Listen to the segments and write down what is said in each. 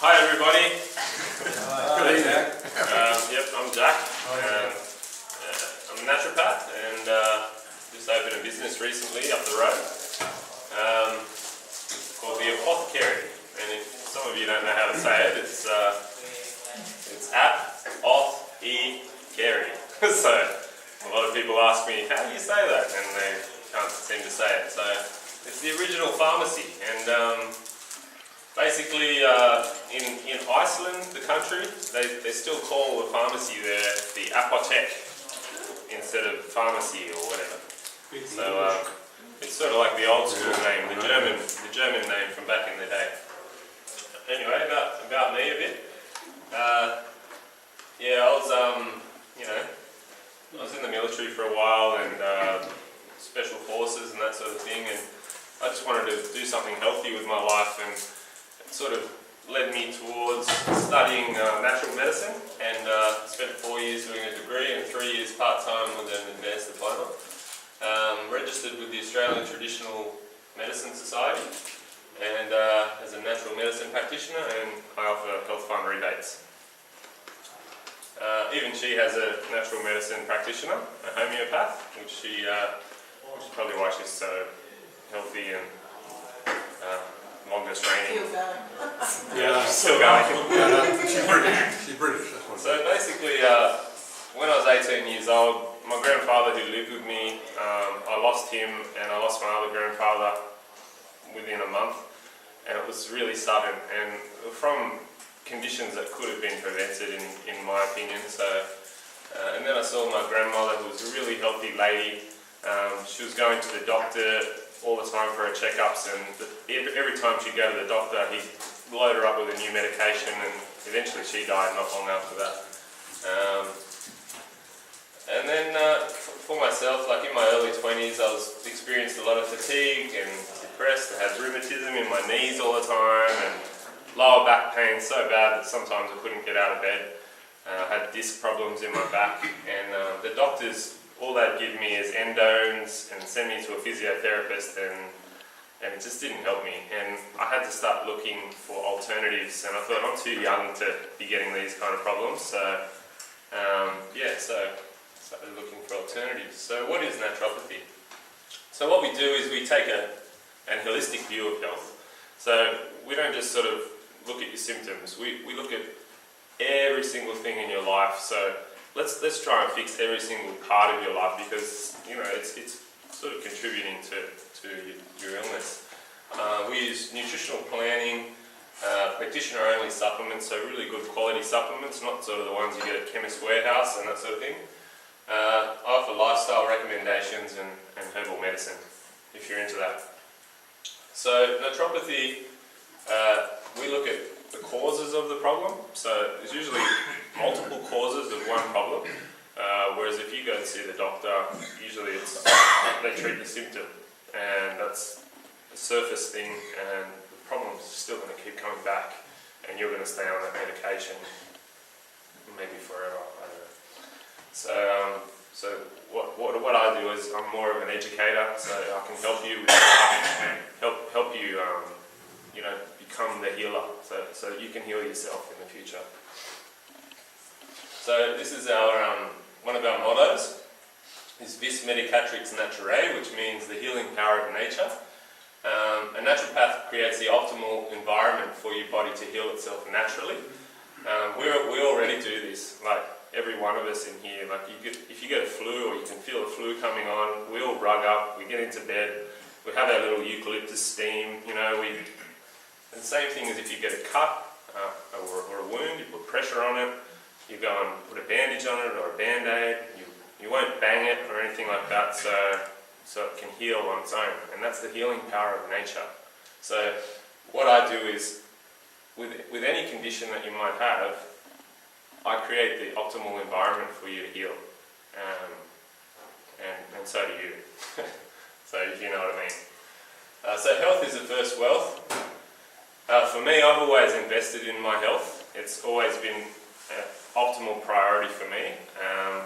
Hi everybody. Hi, Jack. Yep, I'm Jack. I'm a naturopath and just opened a business recently up the road called the Apothecary. And if some of you don't know how to say it, it's Apothecary. So a lot of people ask me, how do you say that? And they can't seem to say it. So it's the original pharmacy. And basically, in Iceland, the country, they still call the pharmacy there the apothek instead of pharmacy or whatever. So it's sort of like the old school name, the German name from back in the day. Anyway, about me a bit. Yeah, I was in the military for a while and special forces and that sort of thing, and I just wanted to do something healthy with my life, and sort of led me towards studying natural medicine, and spent 4 years doing a degree and 3 years part-time with an advanced diploma. Registered with the Australian Traditional Medicine Society and as a natural medicine practitioner, and I offer health fund rebates. Even she has a natural medicine practitioner, a homeopath, which is probably why she's so healthy and longest reigning. Still going. Yeah, still going. She's British. That's what So basically, when I was 18 years old, my grandfather who lived with me, I lost him, and I lost my other grandfather within a month, and it was really sudden, and from conditions that could have been prevented in my opinion. So, and then I saw my grandmother, who was a really healthy lady. She was going to the doctor all the time for her checkups, and every time she'd go to the doctor, he'd load her up with a new medication, and eventually she died not long after that. And then for myself, like in my early 20s, I experienced a lot of fatigue and depressed. I had rheumatism in my knees all the time, and lower back pain so bad that sometimes I couldn't get out of bed. I had disc problems in my back, and the doctors, all they'd give me is endones and send me to a physiotherapist, and it just didn't help me. And I had to start looking for alternatives, and I thought I'm too young to be getting these kind of problems. So so started looking for alternatives. So what is naturopathy? So what we do is we take an holistic view of health. So we don't just sort of look at your symptoms. We look at every single thing in your life. So let's try and fix every single part of your life, because it's sort of contributing to your illness. We use nutritional planning, practitioner-only supplements, so really good quality supplements, not sort of the ones you get at Chemist Warehouse and that sort of thing. I offer lifestyle recommendations and herbal medicine, if you're into that. So naturopathy, we look at the causes of the problem. So there's usually multiple causes of one problem, whereas if you go and see the doctor, usually they treat the symptom, and that's a surface thing, and the problem's still going to keep coming back, and you're going to stay on that medication maybe forever. I don't know. So what I do is I'm more of an educator, so I can help you help you become the healer, so that you can heal yourself in the future. So this is our one of our mottos is Vis Medicatrix Naturae, which means the healing power of nature. A naturopath creates the optimal environment for your body to heal itself naturally. We already do this, like every one of us in here. Like if you get a flu, or you can feel the flu coming on, we all rug up, we get into bed, we have our little eucalyptus steam, and the same thing as if you get a cut or a wound, you put pressure on it, you go and put a bandage on it or a band-aid, you won't bang it or anything like that, so it can heal on its own, and that's the healing power of nature. So what I do is, with any condition that you might have, I create the optimal environment for you to heal, and so do you. So if you know what I mean. So health is the first wealth. For me, I've always invested in my health. It's always been an optimal priority for me.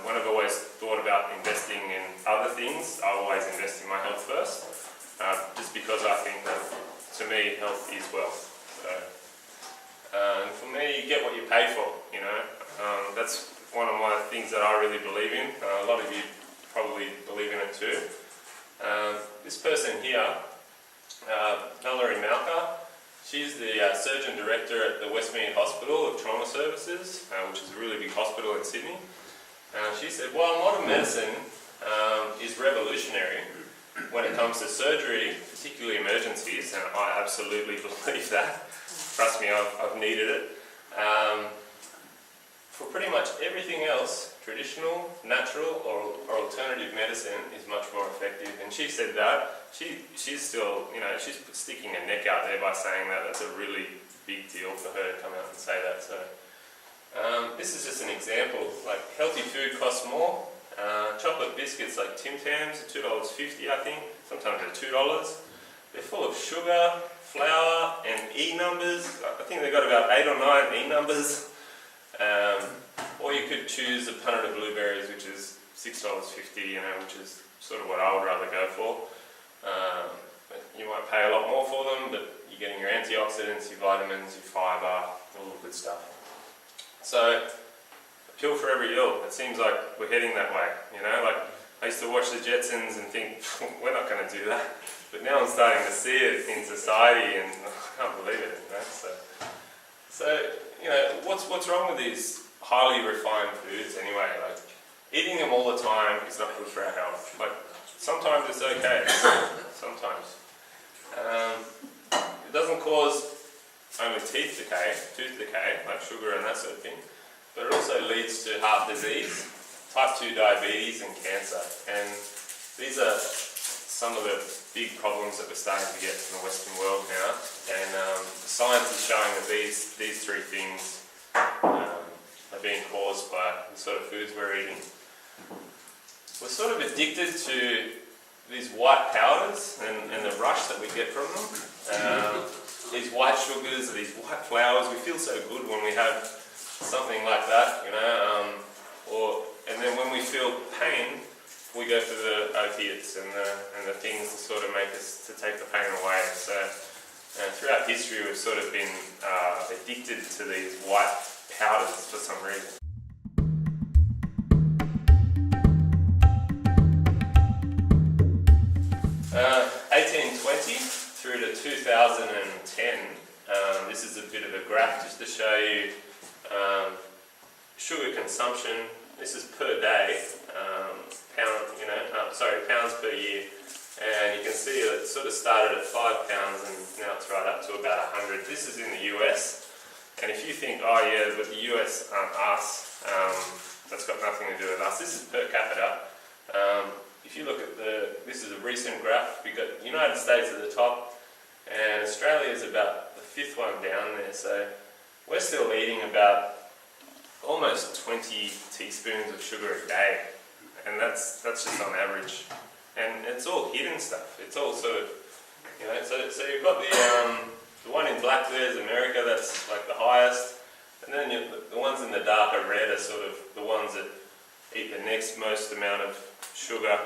When I've always thought about investing in other things, I always invest in my health first, just because I think that, to me, health is wealth. So And for me, you get what you pay for, you know. That's one of my things that I really believe in. A lot of you probably believe in it too. This person here, Mallory Malka, she's the Surgeon Director at the Westmead Hospital of Trauma Services, which is a really big hospital in Sydney. She said, while modern medicine is revolutionary when it comes to surgery, particularly emergencies, and I absolutely believe that. Trust me, I've needed it. For pretty much everything else, traditional, natural, or alternative medicine is much more effective. And she said that. She's still, you know, she's sticking her neck out there by saying that. That's a really big deal for her to come out and say that. So this is just an example. Like, healthy food costs more. Chocolate biscuits like Tim Tams are $2.50, I think. Sometimes they're $2. They're full of sugar, flour, and E numbers. I think they've got about 8 or 9 E numbers. Or you could choose a punnet of blueberries, which is $6.50, you know, which is sort of what I would rather go for. You might pay a lot more for them, but you're getting your antioxidants, your vitamins, your fibre, all the good stuff. So, a pill for every ill. It seems like we're heading that way, you know. Like, I used to watch the Jetsons and think, we're not going to do that. But now I'm starting to see it in society, and I can't believe it, you know. So you know, what's wrong with these highly refined foods anyway? Like, eating them all the time is not good for our health. Like, sometimes it's okay, sometimes. It doesn't cause only tooth decay, like sugar and that sort of thing, but it also leads to heart disease, type 2 diabetes and cancer. And these are some of the big problems that we're starting to get in the Western world now. And science is showing that these three things are being caused by the sort of foods we're eating. We're sort of addicted to these white powders and the rush that we get from them. These white sugars, these white flours, we feel so good when we have something like that, you know. And then when we feel pain, we go for the opiates and the things to sort of make us to take the pain away. So throughout history, we've sort of been addicted to these white powders for some reason. 1820 through to 2010. This is a bit of a graph just to show you sugar consumption. This is per day, pounds per year, and you can see that it sort of started at 5 pounds and now it's right up to about 100. This is in the US, and if you think, oh yeah, but the US aren't us, that's got nothing to do with us. This is per capita. If you look at this is a recent graph. We've got the United States at the top, and Australia is about the 5th one down there. So we're still eating about almost 20 teaspoons of sugar a day, and that's just on average. And it's all hidden stuff. It's all sort of, you know. So you've got the one in black there is America. That's like the highest, and then the ones in the darker red are sort of the ones that eat the next most amount of sugar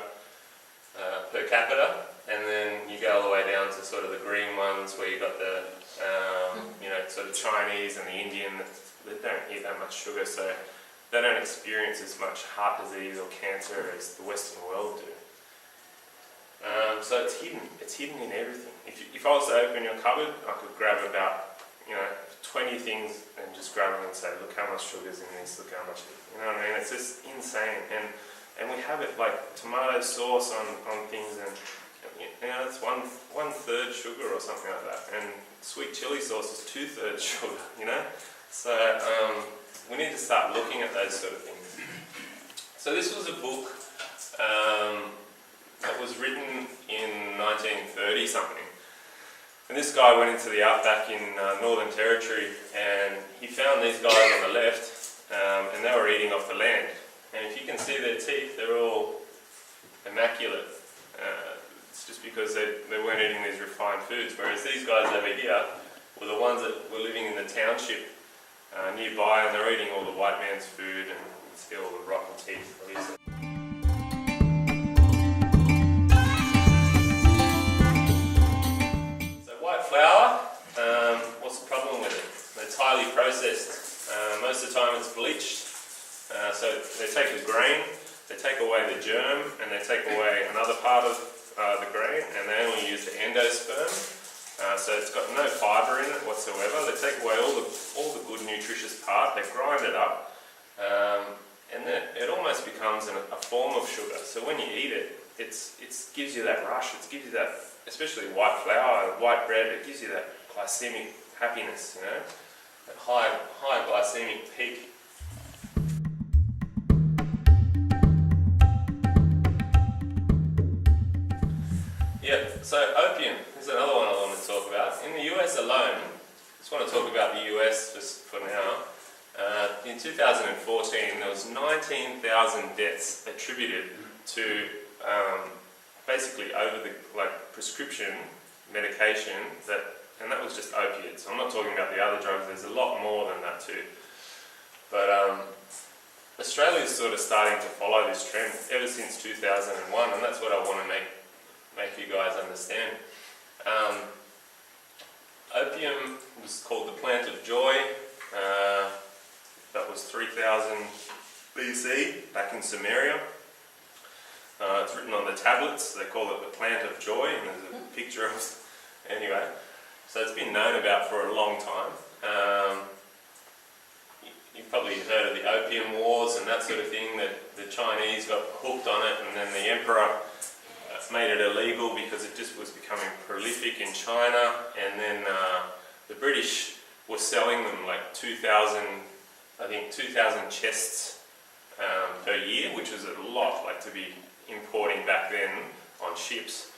per capita, and then you go all the way down to sort of the green ones where you've got the sort of Chinese and the Indian that don't eat that much sugar, so they don't experience as much heart disease or cancer as the Western world do. So it's hidden in everything. If I was to open your cupboard, I could grab about 20 things and just grab them and say, look how much sugar's in this, look how much, you know what I mean? It's just insane. And we have it like tomato sauce on things, and it's one third sugar or something like that. And sweet chili sauce is 2/3 sugar, you know? So we need to start looking at those sort of things. So this was a book that was written in 1930 something. And this guy went into the outback in Northern Territory, and he found these guys on the left, and they were eating off the land. And if you can see their teeth, they're all immaculate. It's just because they weren't eating these refined foods. Whereas these guys over here were the ones that were living in the township nearby, and they're eating all the white man's food, and you can see all the rotten teeth, obviously. So white flour, what's the problem with it? It's highly processed. Most of the time it's bleached. So they take the grain, they take away the germ, and they take away another part of the grain, and they only use the endosperm. So it's got no fibre in it whatsoever. They take away all the good nutritious part, they grind it up, and then it almost becomes a form of sugar. So when you eat it, it gives you that rush, it gives you that, especially white flour, white bread, it gives you that glycemic happiness, you know, that high glycemic peak. Yeah, so opium is another one I want to talk about. In the US alone, I just want to talk about the US just for now. In 2014, there was 19,000 deaths attributed to basically over the prescription medication and that was just opiates. I'm not talking about the other drugs. There's a lot more than that too. But Australia is sort of starting to follow this trend ever since 2001, and that's what I want to make you guys understand. Opium was called the plant of joy. That was 3000 BC, back in Sumeria. It's written on the tablets. They call it the plant of joy, and there's a picture of it. Anyway, so it's been known about for a long time. You've probably heard of the Opium Wars and that sort of thing, that the Chinese got hooked on it, and then the emperor made it illegal because it just was becoming prolific in China, and then the British were selling them like 2,000 chests per year, which was a lot, like to be importing back then on ships,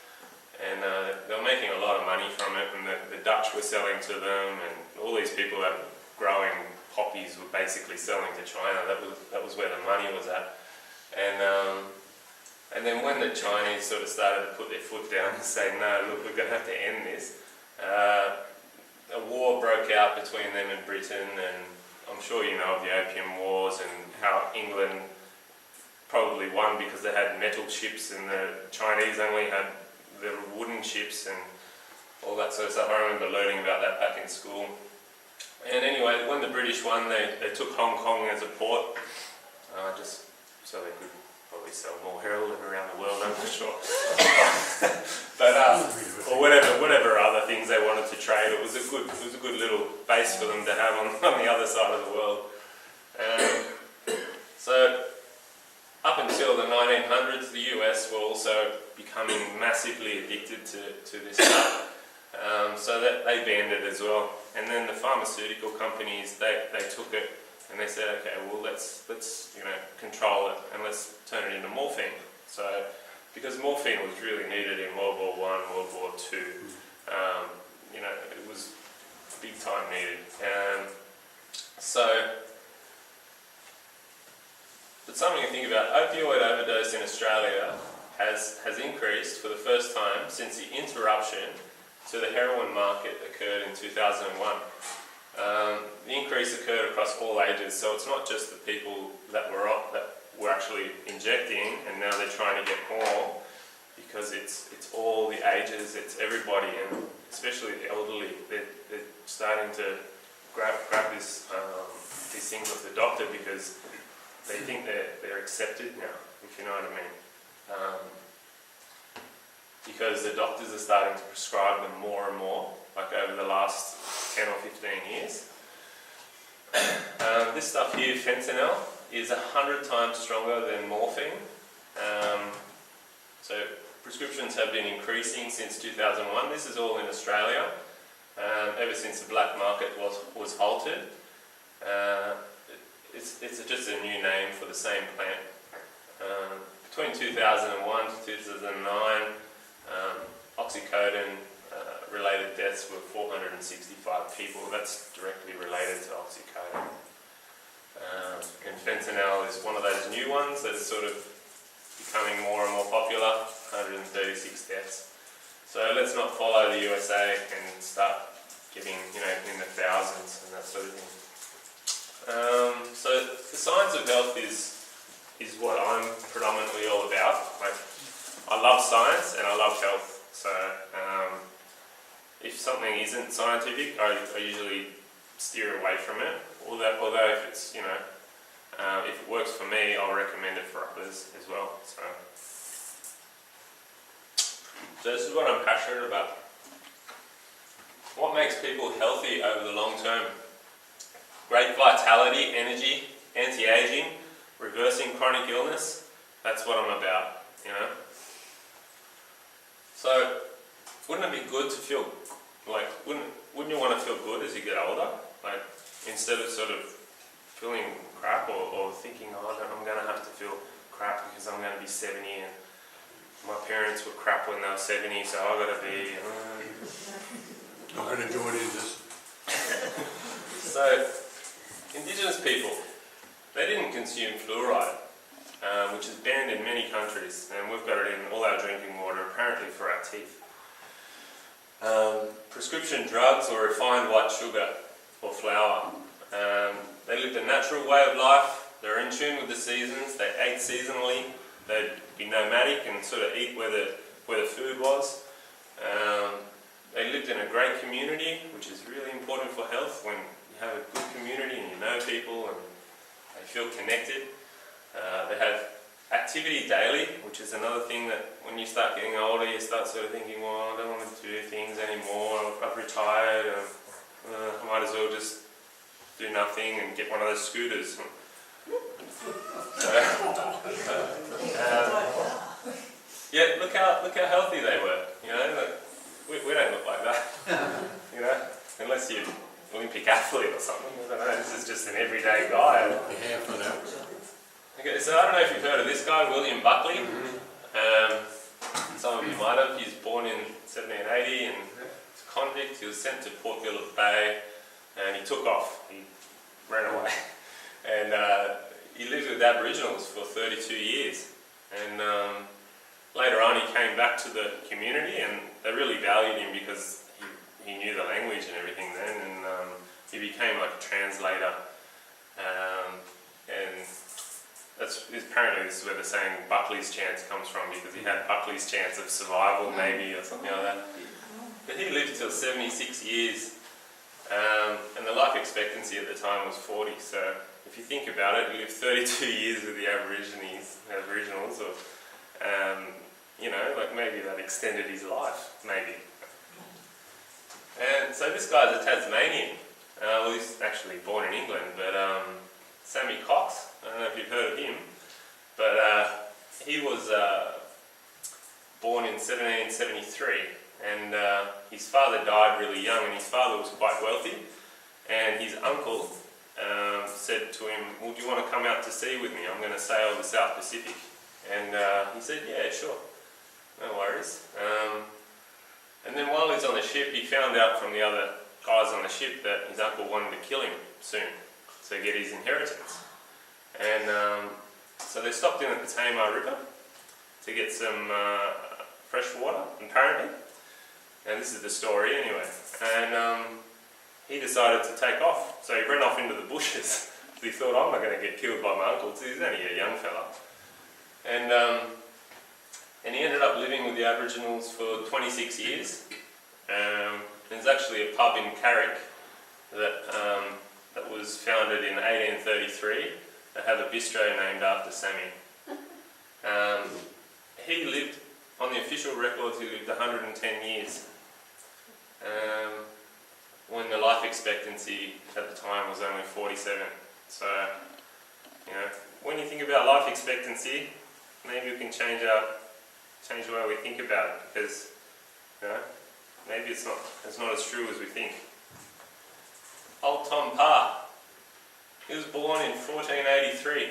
and they were making a lot of money from it, and the Dutch were selling to them, and all these people that were growing poppies were basically selling to China. That was where the money was at, and then when the Chinese sort of started to put their foot down and say, no, look, we're going to have to end this, a war broke out between them and Britain, and I'm sure you know of the Opium Wars and how England probably won because they had metal ships and the Chinese only had the wooden ships and all that sort of stuff. I remember learning about that back in school. And anyway, when the British won, they took Hong Kong as a port, just so they could probably sell more heroin around the world, I'm not sure. But or whatever other things they wanted to trade, it was a good little base for them to have on the other side of the world. So up until the 1900s, the US were also becoming massively addicted to this stuff. So that they banned it as well. And then the pharmaceutical companies, they took it and they said, okay, well let's control it and let's turn it into morphine. So because morphine was really needed in World War I, World War II, it was big time needed. But something to think about, opioid overdose in Australia has increased for the first time since the interruption to the heroin market occurred in 2001. The increase occurred across all ages, so it's not just the people that were actually injecting, and now they're trying to get more, because it's all the ages, it's everybody, and especially the elderly. They're starting to grab these things off the doctor because they think they're accepted now, if you know what I mean. Because the doctors are starting to prescribe them more and more, like over the last 10 or 15 years. This stuff here, fentanyl, is 100 times stronger than morphine. So prescriptions have been increasing since 2001. This is all in Australia, ever since the black market was halted. It's just a new name for the same plant. Between 2001 to 2009, oxycodone related deaths were 465 people. That's directly related to oxycodone. And fentanyl is one of those new ones that's sort of becoming more and more popular, 136 deaths. So let's not follow the USA and start getting, in the thousands and that sort of thing. So the science of health is what I'm predominantly all about. I love science and I love health. So if something isn't scientific, I usually steer away from it. Although if it's, if it works for me, I'll recommend it for others as well. So this is what I'm passionate about. What makes people healthy over the long term? Great vitality, energy, anti-aging, reversing chronic illness. That's what I'm about, So, wouldn't it be good to feel, wouldn't you want to feel good as you get older? Like, instead of sort of feeling crap or thinking, I'm going to have to feel crap because I'm going to be 70 and my parents were crap when they were 70, so I've got to be... I'm going to join in this. So, Indigenous people, they didn't consume fluoride, which is banned in many countries, and we've got it in all our drinking water, apparently for our teeth. Prescription drugs or refined white sugar or flour. They lived a natural way of life, they were in tune with the seasons, they ate seasonally, they'd be nomadic and sort of eat where the food was. They lived in a great community, which is really important for health. When you have a good community and you know people and they feel connected. They have activity daily, which is another thing that when you start getting older, you start sort of thinking, well, I don't want to do things anymore, I've retired, I might as well just do nothing and get one of those scooters. Yeah, look how healthy they were, we don't look like that, unless you're an Olympic athlete or something. I don't know, this is just an everyday guy. Yeah, for that. Okay, so I don't know if you've heard of this guy, William Buckley. Some of you might have. He's born in 1780 and he's a convict. He was sent to Port Phillip Bay and he took off. He ran away. And he lived with Aboriginals for 32 years. And later on he came back to the community and they really valued him because he knew the language and everything then, and he became like a translator. And apparently this is where the saying Buckley's chance comes from, because he had Buckley's chance of survival maybe or something like that. But he lived till 76 years, and the life expectancy at the time was 40. So if you think about it, he lived 32 years with the Aboriginals, or maybe that extended his life, maybe. And so this guy's a Tasmanian. He's actually born in England, but Sammy Cox, I don't know if you've heard of him, but he was born in 1773, and his father died really young, and his father was quite wealthy, and his uncle said to him, well, do you want to come out to sea with me? I'm going to sail the South Pacific. And he said, yeah, sure, no worries. And then while he's on the ship, he found out from the other guys on the ship that his uncle wanted to kill him soon to get his inheritance. And so they stopped in at the Tamar River to get some fresh water, apparently. And this is the story anyway. And he decided to take off. So he ran off into the bushes. So he thought, I'm not going to get killed by my uncle. So he's only a young fella. And he ended up living with the Aboriginals for 26 years. There's actually a pub in Carrick that was founded in 1833 that had a bistro named after Sammy. He lived, on the official records, he lived 110 years. When the life expectancy at the time was only 47. So, when you think about life expectancy, maybe we can change the way we think about it, because maybe it's not as true as we think. Old Tom Parr, he was born in 1483.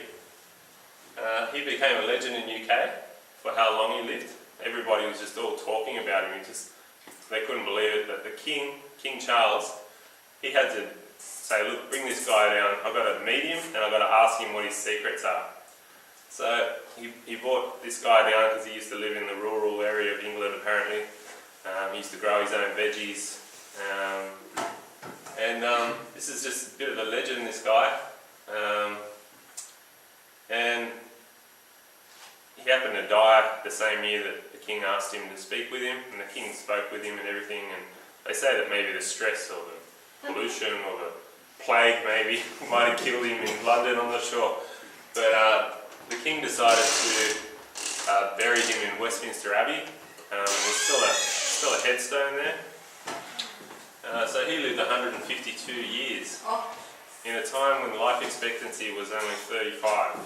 He became a legend in UK for how long he lived. Everybody was just all talking about him. They couldn't believe it, but the King Charles, he had to say, look, bring this guy down. I've got to meet him and I've got to ask him what his secrets are. So he brought this guy down because he used to live in the rural area of England apparently. He used to grow his own veggies. This is just a bit of a legend, this guy. And he happened to die the same year that the king asked him to speak with him, and the king spoke with him and everything. And they say that maybe the stress or the pollution or the plague maybe might have killed him in London, I'm not sure. But the king decided to bury him in Westminster Abbey. There's still a headstone there. So he lived 152 years in a time when life expectancy was only 35.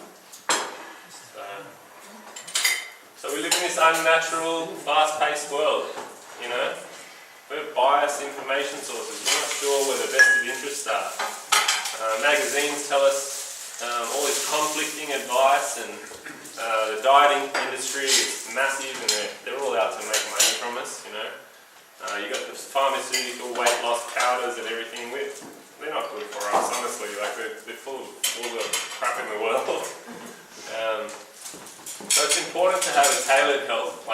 So we live in this unnatural, fast-paced world, you know. We're biased information sources. We're not sure where the vested interests are. Magazines tell us all this conflicting advice, and the dieting industry is massive, and they're all out to make money from us, you know. You got the pharmaceutical weight loss powders and everything. They're not good for us, honestly. Like they're full of all the crap in the world. So it's important to have tailored health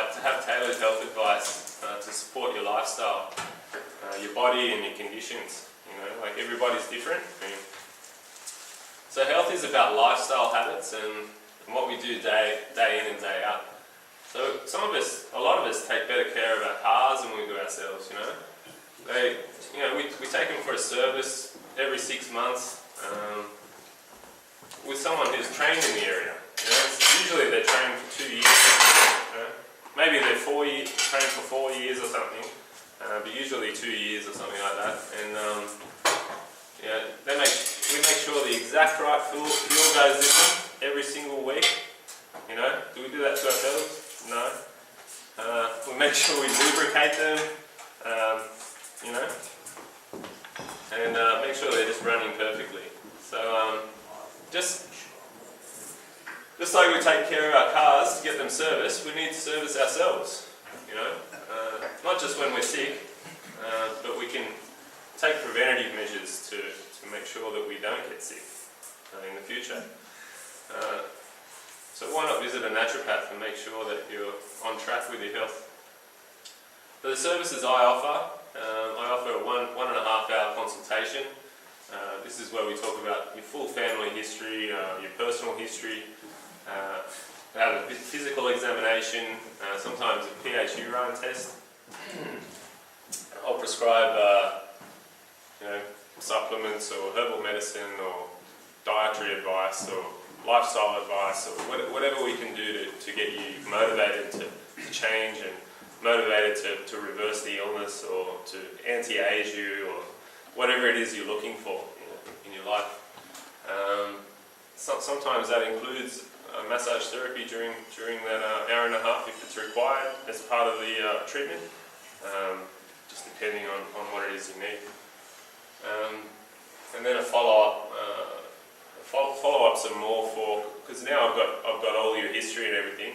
advice to support your lifestyle, your body and your conditions. You know, like everybody's different. So health is about lifestyle habits and what we do day in and day out. So a lot of us take better care of our cars than we do ourselves, you know. We take them for a service every 6 months with someone who's trained in the area. You know, usually they're trained for 2 years. You know? Maybe they're trained for 4 years or something, but usually 2 years or something like that. And we make sure the exact right fuel goes in them every single week. You know, do we do that to ourselves? No. We make sure we lubricate them, you know, and make sure they're just running perfectly. So just like we take care of our cars to get them serviced, we need to service ourselves, you know, not just when we're sick, but we can take preventative measures to make sure that we don't get sick in the future. So why not visit a naturopath and make sure that you're on track with your health? For the services I offer a 1.5 hour consultation. This is where we talk about your full family history, your personal history, we have a physical examination, sometimes a pH urine test. I'll prescribe supplements or herbal medicine or dietary advice or lifestyle advice or whatever we can do to get you motivated to change and motivated to reverse the illness or to anti-age you or whatever it is you're looking for in your life. Sometimes that includes massage therapy during that hour and a half if it's required as part of the treatment, just depending on what it is you need. And then a follow-up some more because now I've got all your history and everything.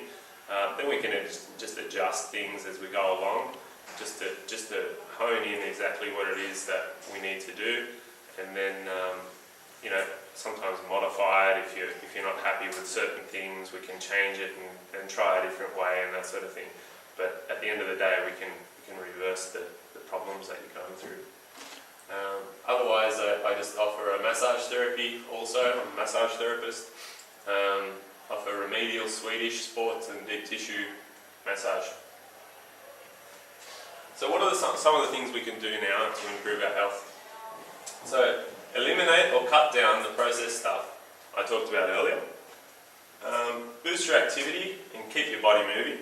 Then we can just adjust things as we go along, just to hone in exactly what it is that we need to do, and then sometimes modify it if you're not happy with certain things. We can change it and try a different way and that sort of thing. But at the end of the day, we can reverse the problems that you're going through. Otherwise, I just offer a massage therapy also. I'm a massage therapist. Offer remedial Swedish sports and deep tissue massage. So what are some of the things we can do now to improve our health? So eliminate or cut down the processed stuff I talked about earlier. Boost your activity and keep your body moving.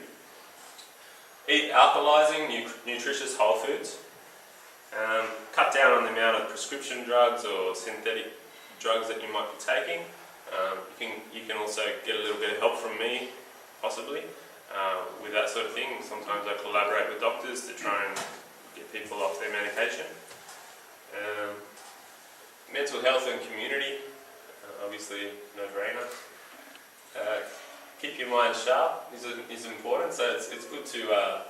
Eat alkalizing, nutritious whole foods. Cut down on the amount of prescription drugs or synthetic drugs that you might be taking. You can also get a little bit of help from me, possibly, with that sort of thing. Sometimes I collaborate with doctors to try and get people off their medication. Mental health and community, obviously no-brainer. Keep your mind sharp is important, so it's good to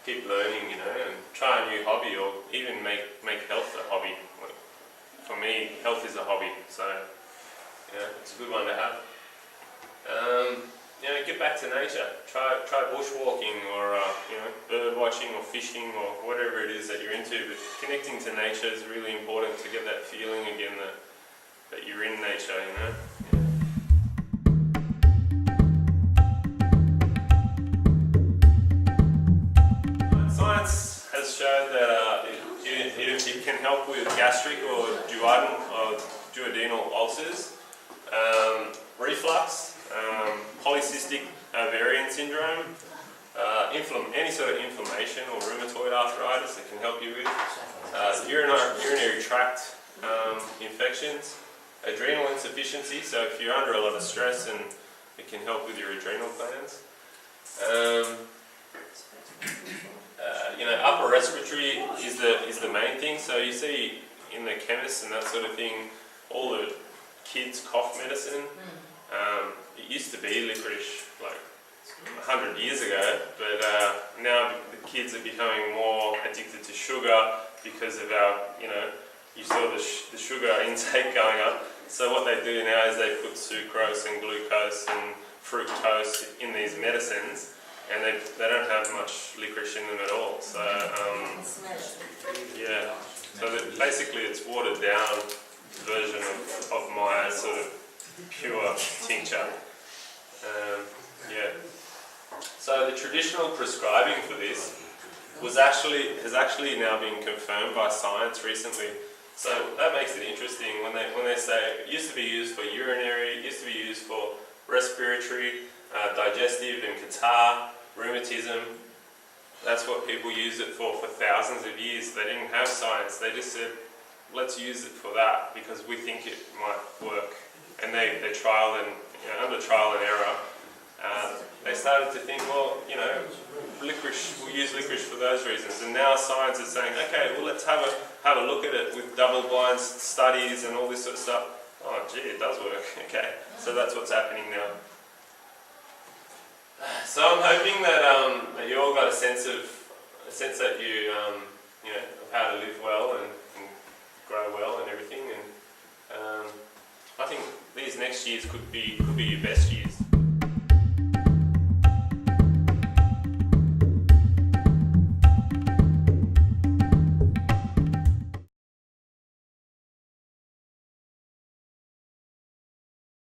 keep learning, and try a new hobby or even make health a hobby. For me, health is a hobby, so it's a good one to have. Get back to nature. Try bushwalking or bird watching or fishing or whatever it is that you're into. But connecting to nature is really important to get that feeling again that you're in nature. Science has shown that it it can help with gastric or duodenal ulcers, reflux, polycystic ovarian syndrome, any sort of inflammation or rheumatoid arthritis it can help you with, urinary tract infections, adrenal insufficiency, so if you're under a lot of stress, and it can help with your adrenal glands. Upper respiratory is the main thing. So you see in the chemists and that sort of thing, all the kids' cough medicine. It used to be licorice like 100 years ago, but now the kids are becoming more addicted to sugar because of our, you saw the sugar intake going up. So what they do now is they put sucrose and glucose and fructose in these medicines, and they don't have much licorice in them at all. So yeah, so basically it's watered down version of my sort of pure tincture. So the traditional prescribing for this has actually now been confirmed by science recently. So that makes it interesting when they say it used to be used for urinary, it used to be used for respiratory, digestive and catarrh, rheumatism. That's what people used it for thousands of years. They didn't have science. They just said, let's use it for that because we think it might work. And they trial and under trial and error, they started to think, well, licorice, we'll use licorice for those reasons. And now science is saying, okay, well, let's have a look at it with double-blind studies and all this sort of stuff. Oh, gee, it does work. Okay, so that's what's happening now. So I'm hoping that you all got a sense that you of how to live well and grow well and everything. And I think these next years could be your best years.